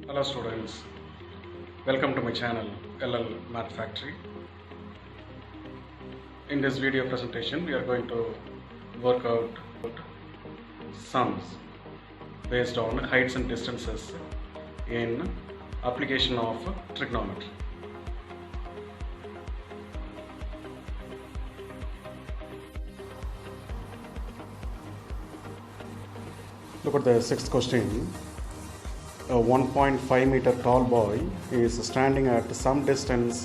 Hello students, welcome to my channel LL Math Factory. In this video presentation we are going to work out sums based on heights and distances in application of trigonometry. Look at the sixth question. A 1.5 meter tall boy is standing at some distance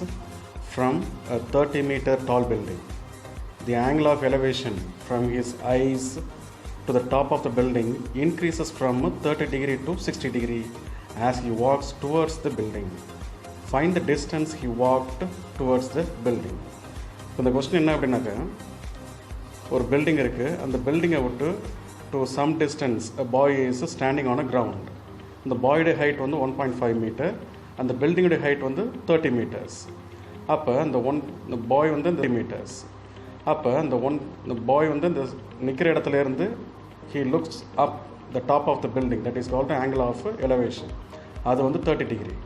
from a 30 meter tall building. The angle of elevation from his eyes to the top of the building increases from 30 degree to 60 degree as he walks towards the building. Find the distance he walked towards the building. இந்த question என்ன அப்படின்னாக்கா, ஒரு building இருக்குது, அந்த பில்டிங்கை விட்டு to some distance a boy is standing on a ground. இந்த பாயோட height வந்து 1.5 மீட்டர், அந்த பில்டிங்கோட ஹைட் வந்து 30 மீட்டர்ஸ். அப்போ இந்த பாய் வந்து 30 மீட்டர்ஸ். அப்போ இந்த பாய் வந்து இந்த நிற்கிற இடத்துலேருந்து he looks up the top of the building, that is called the angle of elevation. அது வந்து 30 degree.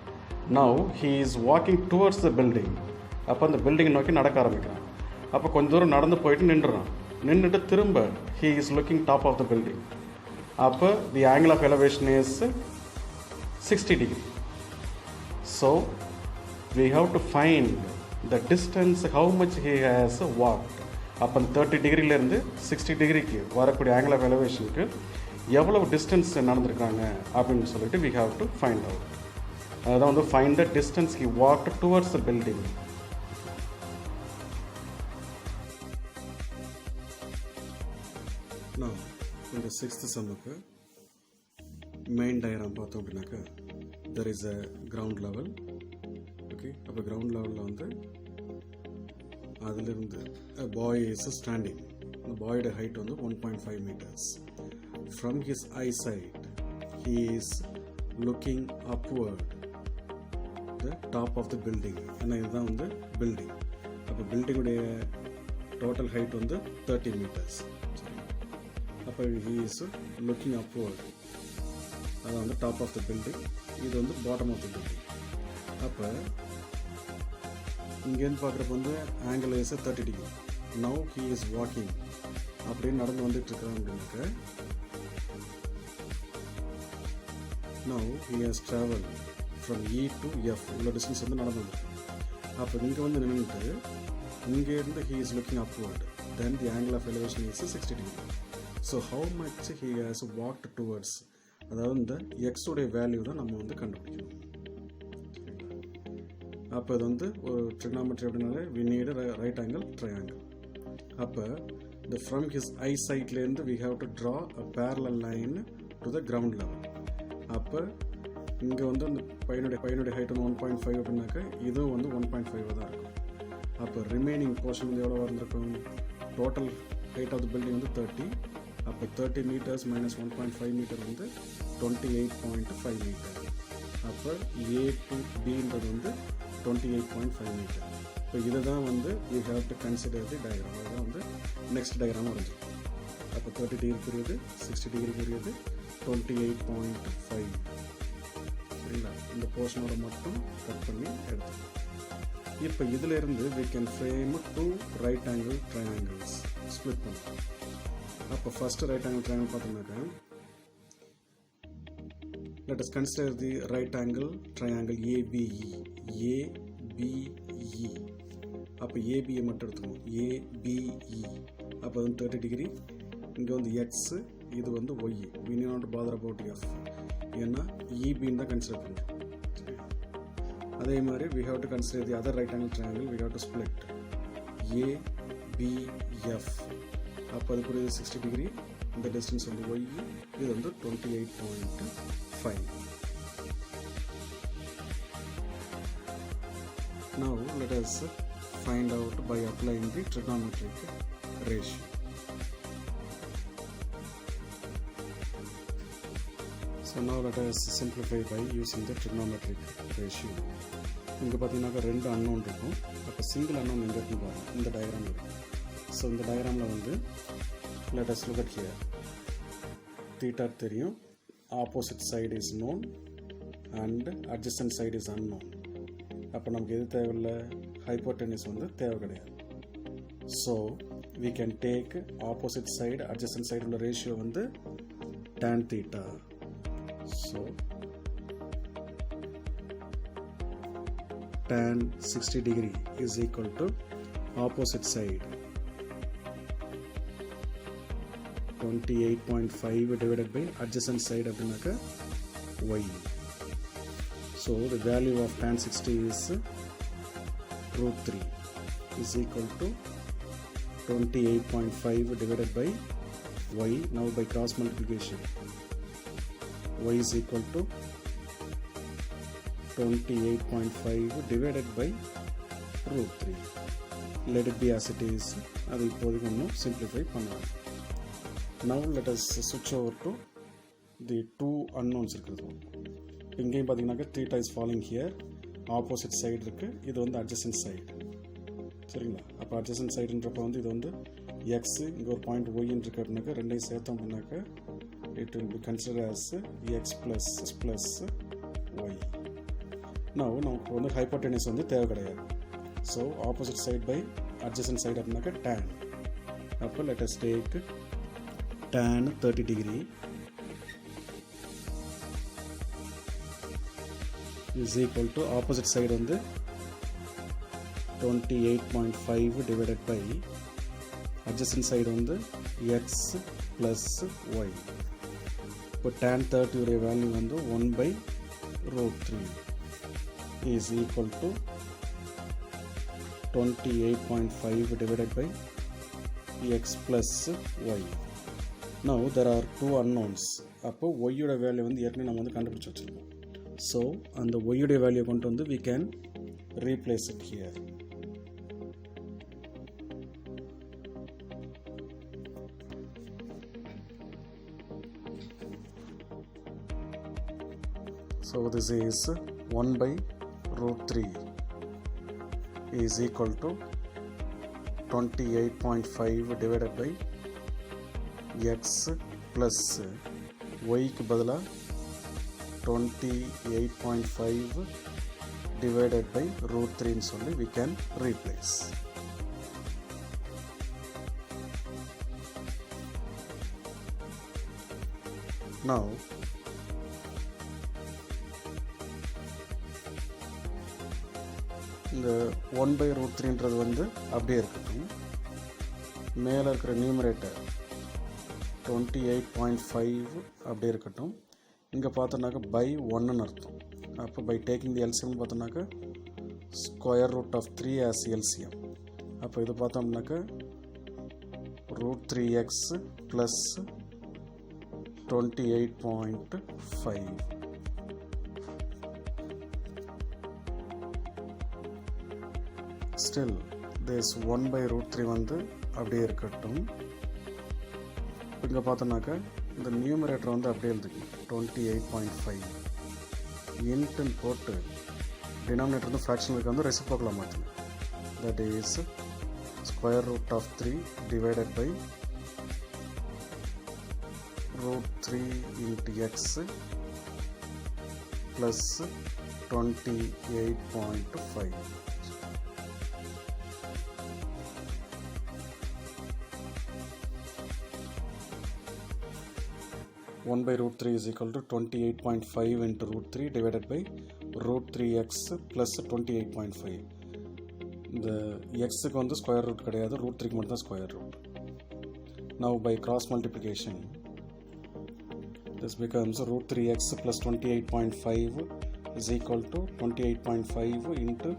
Now he is walking towards the building. அப்போ அந்த பில்டிங்கை நோக்கி நடக்க ஆரம்பிக்கிறான். அப்போ கொஞ்சம் தூரம் நடந்து போயிட்டு நின்றுட்டு திரும்ப he is looking top of the building. அப்போ the angle of elevation is 60 degree. So we have to find the distance, how much he has walked. அப்போ 30 டிகிரிலேருந்து 60 டிகிரிக்கு வரக்கூடிய ஆங்கிள் ஆஃப் எலவேஷனுக்கு எவ்வளவு டிஸ்டன்ஸ் நடந்திருக்காங்க அப்படின்னு சொல்லிட்டு we have to find out. அதான் வந்து find the distance he walked towards the building. Now இந்த sixth சம்முக்கு main diagram பார்த்தோம் அப்படின்னாக்கா, there is a ground level. Okay, அப்போ கிரவுண்ட் லெவலில் வந்து அதிலிருந்து a boy is standing. அந்த பாயோட ஹைட் வந்து 1.5 meters. From his eyesight he is looking upward the top of the building. ஏன்னா இதுதான் வந்து பில்டிங். அப்போ பில்டிங்குடைய டோட்டல் ஹைட் வந்து 30 meters. அப்போ he is looking upward. அது வந்து டாப் ஆஃப் த பில்டிங், இது வந்து பாட்டம் ஆஃப் த பில்டிங். அப்போ இங்கேருந்து பார்க்குறப்ப வந்து angle is 30 degree. Now he is walking, அப்படின்னு நடந்து வந்துட்டு இருக்கிறான் அப்படின்னாக்க, now he has travel from E to F, இவ்வளோ டிஸ்டன்ஸ் வந்து நடந்து வந்துருக்கு. அப்போ இங்கே வந்து நின்றுட்டு இங்கேருந்து he is looking upward, then the angle of elevation is 60 degree. So how much he has walked towards, அதாவது இந்த எக்ஸோடைய வேல்யூ தான் நம்ம வந்து கண்டுபிடிக்கணும். அப்போ இது வந்து ஒரு ட்ரிகனாமெட்ரி அப்படின்னாலே we need a right angle triangle. அப்போ இந்த ஃப்ரம் ஹிஸ் ஐ சைட்லேருந்து we have to draw a parallel line to the ground level. அப்போ இங்கே வந்து அந்த பையனுடைய ஹைட் வந்து 1.5 அப்படின்னாக்கா, இதுவும் வந்து 1.5 தான் இருக்கும். அப்போ ரிமைனிங் போர்ஷன் வந்து எவ்வளோ இருந்திருக்கும், total height of the building வந்து 30. அப்போ 30 meters minus 1.5 meter வந்து 28.5 meter. அப்போ A to Bன்றது வந்து 28.5 meter. இப்போ இதை தான் வந்து we have to consider the diagram. அதுதான் வந்து நெக்ஸ்ட் டயக்ராம் வரைஞ்சிருக்கும். அப்போ 30 டிகிரிக்குரியது, 60 டிகிரிக்குரியது, 28.5. சரிங்களா? இந்த போர்ஷனோட மட்டும் கட் பண்ணி எடுத்துக்கணும். இப்போ இதிலிருந்து we can frame 2 right angle triangles, split பண்ணலாம். அப்போ ஃபர்ஸ்ட் ரைட் ஆங்கிள் ட்ரையாங்கிள் பார்த்தோம்னாக்கா, let us consider the right angle triangle ABE. ABE. அப்போ ABE மட்டும் எடுத்துக்கணும். ABE. அப்போ வந்து 30 டிகிரி. இங்கே வந்து X, இது வந்து Y. we need not to bother about F. ஏன்னா EBன்னு தான் கன்சிடர் பண்ணுறோம். அதே மாதிரி we have to consider the other right angle triangle. we have to split ABF. அப்போ அதுக்குரிய 60 டிகிரி, இந்த டிஸ்டன்ஸ் வந்து Y, இது வந்து 28.5. Now let us find out by applying the trigonometric ratio. So now let us simplify by using the trigonometric ratio. இங்கே பார்த்தீங்கன்னாக்கா 2 unknown இருக்கும். அப்போ சிங்கிள் unknown எங்கே இருக்குன்னு பாருங்கள், இந்த டயக்ராம் இருக்கும். ஸோ இந்த டயக்ராமில் வந்து let us look at here. theta தெரியும், opposite side is known, and adjacent side is unknown. அப்போ நமக்கு எது தேவையில்லை, ஹைப்போட்டெனிஸ் வந்து தேவை கிடையாது. So we can take opposite side adjacent side உள்ள ரேஷியோ வந்து tan theta. So tan 60 degree is equal to opposite side 28.5 divided by adjacent side அப்படின்னாக்க y. So the value of tan 60 is root 3 is equal to 28.5 divided by y. Now by cross multiplication, y is equal to 28.5 divided by root 3. Let it be as it is. அது இப்போதைக்கு இன்னும் simplify பண்ணலாம். Now let us switch over to the two unknowns இருக்கிறது. இங்கேயும் பார்த்தீங்கன்னாக்க theta is falling here, opposite side இருக்குது, இது வந்து adjacent side. சரிங்களா? அப்போ adjacent sideன்றப்போ வந்து இது வந்து x, இங்கே ஒரு பாயிண்ட் ஒய்ன்னு இருக்கு அப்படின்னாக்க ரெண்டையும் சேர்த்தோம் அப்படின்னாக்க it will be considered as x plus y. Now நமக்கு வந்து ஹைப்போட்டெனிஸ் வந்து தேவை கிடையாது. So opposite side by adjacent side அப்படின்னாக்க tan. அப்போ let us take tan 30 degree is equal to opposite side வந்து 28.5 divided by adjacent side வந்து x plus y. இப்போ tan 30 உடைய வேல்யூ வந்து 1 by root 3 is equal to 28.5 divided by x plus y. Now there are two unknowns. அப்போ y உடைய value வந்து ஏற்கனவே நம்ம வந்து கண்டுபிடிச்சு வச்சிருக்கோம். ஸோ அந்த y உடைய வேல்யூ கொண்டு வந்து we can replace it here. So this is 1 by root 3 is equal to 28.5 divided by x plus y க்கு பதிலா 28.5 divided by root 3 ன்னு சொல்லி we can replace. Now இந்த 1 by root 3ன்றது வந்து அப்படியே இருக்கட்டும். மேலே இருக்கிற நியூமரேட்டர் 28.5 அப்படியே இருக்கட்டும். இங்கே பார்த்தோன்னாக்க பை 1ன்னு அர்த்தம். அப்போ பை டேக்கிங் தி எல்சியம்னு பார்த்தோன்னாக்க ஸ்கொயர் ரூட் ஆஃப் 3 ஆஸ் எல்சியம். அப்போ இது பார்த்தோம்னாக்க root 3x plus 28.5. Still this 1 by root 3 வந்து அப்படியே இருக்கட்டும். இங்கே பார்த்தோன்னாக்க இந்த நியூமரேட்டர் வந்து அப்படியே எழுதிக்கணும் 28.5 இன்ட்டுன்னு போட்டு டினாமினேட்டர் வந்து ஃப்ராக்ஷனுக்கு வந்து ரெசிப்ரோக்கலாக மாற்றணும். That is square root of 3 divided by root 3 into x plus 28.5. One by root 3 is equal to 28.5 into root 3 divided by root 3x plus 28.5. இந்த xக்கு வந்து ஸ்கொயர் ரூட் கிடையாது, root 3க்கு மட்டும் தான் square root. Now by cross multiplication this becomes root 3x plus 28.5 is equal to 28.5 into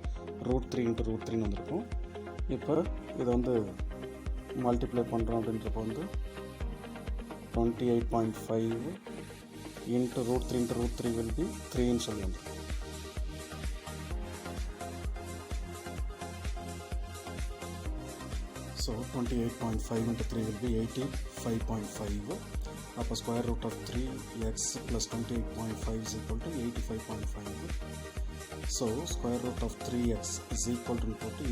root 3 into root 3 வந்திருக்கும். இப்போ இதை வந்து மல்டிப்ளை பண்ணுறோம் அப்படின்றப்போ வந்து 28.5 into root 3 into root 3 will be 3 ன்னு சொல்லி வந்துடும். So 28.5 into 3 will be 85.5. அப்போ square root of 3x plus 28.5 is equal to 85.5. So square root of 3x is equal to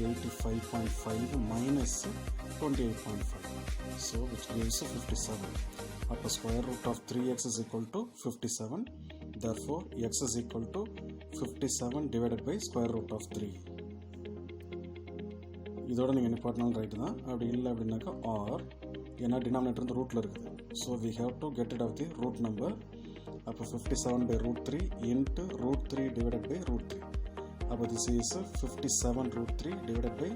85.5 minus 28.5. So which gives 57. Upper square root of 3x is equal to 57. Therefore, x is equal to 57 divided by square root of 3. இதோட நீங்கள் என்ன பண்ணாலும் right தான். அப்படி இல்லை அப்படின்னாக்கா R, ஏன்னா denominator வந்து ரூட்டில் இருக்குது. So we have to get it of the root number. அப்போ 57 by root 3 into root 3 divided by root 3. அப்போ this is 57 root 3 divided by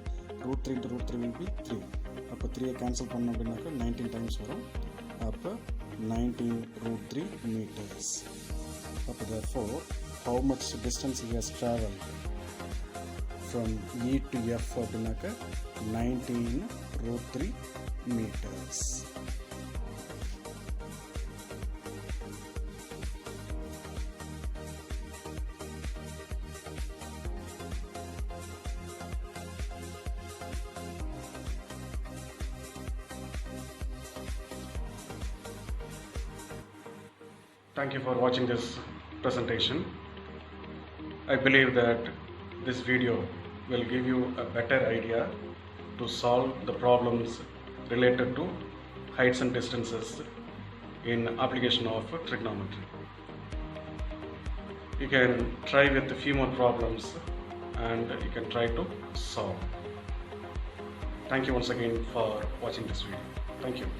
root 3 into root 3 will be 3. அப்போ 3 கேன்சல் பண்ணோம் அப்படின்னாக்கா 19 times வரும். அப்போ 19 root 3 meters. அப்போ therefore how much distance he has traveled from E to F அப்படின்னாக்கா 19 root 3 meters. Thank you for watching this presentation. I believe that this video will give you a better idea to solve the problems related to heights and distances in application of trigonometry. You can try with a few more problems and you can try to solve. Thank you once again for watching this video. Thank you.